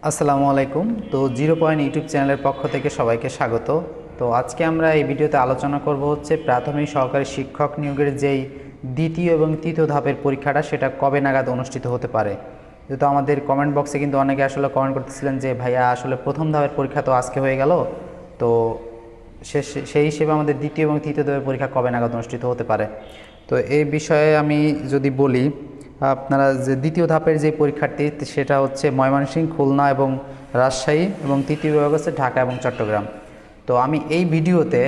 আসসালামু আলাইকুম। তো জিরো পয়েন্ট ইউটিউব চ্যানেলের পক্ষ থেকে সবাইকে স্বাগত। তো আজকে আমরা এই ভিডিওতে আলোচনা করব হচ্ছে প্রাথমিক সহকারী শিক্ষক নিয়োগের যেই দ্বিতীয় এবং তৃতীয় ধাপের পরীক্ষাটা সেটা কবে নাগাদ অনুষ্ঠিত হতে পারে। যেহেতু আমাদের কমেন্ট বক্সে কিন্তু অনেকে আসলে কমেন্ট করতেছিলেন যে ভাইয়া আসলে প্রথম ধাপের পরীক্ষা তো আজকে হয়ে গেল, তো সেই হিসেবে আমাদের দ্বিতীয় এবং তৃতীয় ধাপের পরীক্ষা কবে নাগাদ অনুষ্ঠিত হতে পারে। তো এই বিষয়ে আমি যদি বলি, আপনারা যে দ্বিতীয় ধাপের যে পরীক্ষার্থী সেটা হচ্ছে ময়মনসিংহ, খুলনা এবং রাজশাহী, এবং তৃতীয় বিভাগ হচ্ছে ঢাকা এবং চট্টগ্রাম। তো আমি এই ভিডিওতে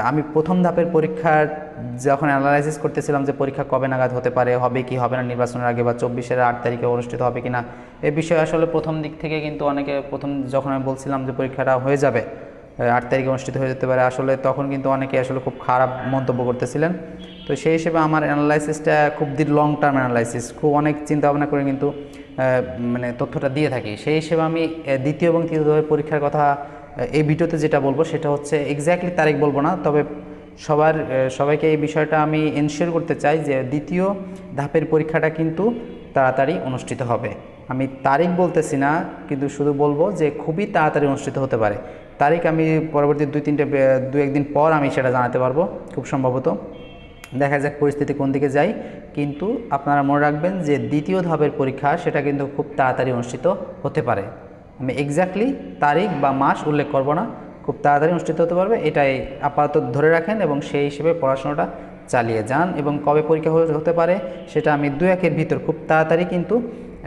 আমি প্রথম ধাপের পরীক্ষার যখন অ্যানালাইসিস করতেছিলাম যে পরীক্ষা কবে নাগাদ হতে পারে, হবে কি হবে না নির্বাচনের আগে বা 24-এর 8 তারিখে অনুষ্ঠিত হবে কি না, এই বিষয়ে আসলে প্রথম দিক থেকে কিন্তু অনেকে প্রথম যখন আমি বলছিলাম যে পরীক্ষাটা হয়ে যাবে 8 তারিখে অনুষ্ঠিত হয়ে যেতে পারে, আসলে তখন কিন্তু অনেকে আসলে খুব খারাপ মন্তব্য করতেছিলেন। তো সেই হিসেবে আমার অ্যানালাইসিসটা খুব লং টার্ম অ্যানালাইসিস, খুব অনেক চিন্তা ভাবনা করে কিন্তু মানে তথ্যটা দিয়ে থাকি। সেই হিসেবে আমি দ্বিতীয় এবং তৃতীয় ধাপের পরীক্ষার কথা এই ভিডিওতে যেটা বলবো সেটা হচ্ছে এক্স্যাক্টলি তারিখ বলবো না, তবে সবাইকে এই বিষয়টা আমি এনশিওর করতে চাই যে দ্বিতীয় ধাপের পরীক্ষাটা কিন্তু তাড়াতাড়ি অনুষ্ঠিত হবে। আমি তারিখ বলতেছি না, কিন্তু শুধু বলবো যে খুবই তাড়াতাড়ি অনুষ্ঠিত হতে পারে। তারিখ আমি পরবর্তী দু একদিন পর আমি সেটা জানাতে পারবো খুব সম্ভবত, দেখা যাক পরিস্থিতি কোন দিকে যায়। কিন্তু আপনারা মনে রাখবেন যে দ্বিতীয় ধাপের পরীক্ষা সেটা কিন্তু খুব তাড়াতাড়ি অনুষ্ঠিত হতে পারে। আমি এক্স্যাক্টলি তারিখ বা মাস উল্লেখ করব না, খুব তাড়াতাড়ি অনুষ্ঠিত হতে পারবে এটাই আপাতত ধরে রাখেন এবং সেই হিসেবে পড়াশোনাটা চালিয়ে যান। এবং কবে পরীক্ষা হতে পারে সেটা আমি 2-1-এর ভিতর খুব তাড়াতাড়ি কিন্তু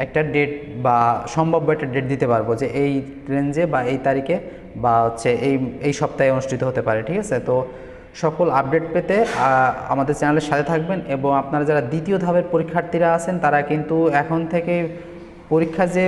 একটা ডেট বা সম্ভাব্য একটা ডেট দিতে পারবো যে এই রেঞ্জে বা এই তারিখে বা হচ্ছে এই সপ্তাহে অনুষ্ঠিত হতে পারে। ঠিক আছে, তো সকল আপডেট পেতে আমাদের চ্যানেলের সাথে থাকবেন। এবং আপনারা যারা দ্বিতীয় ধাপের পরীক্ষার্থীরা আছেন তারা কিন্তু এখন থেকে পরীক্ষা যে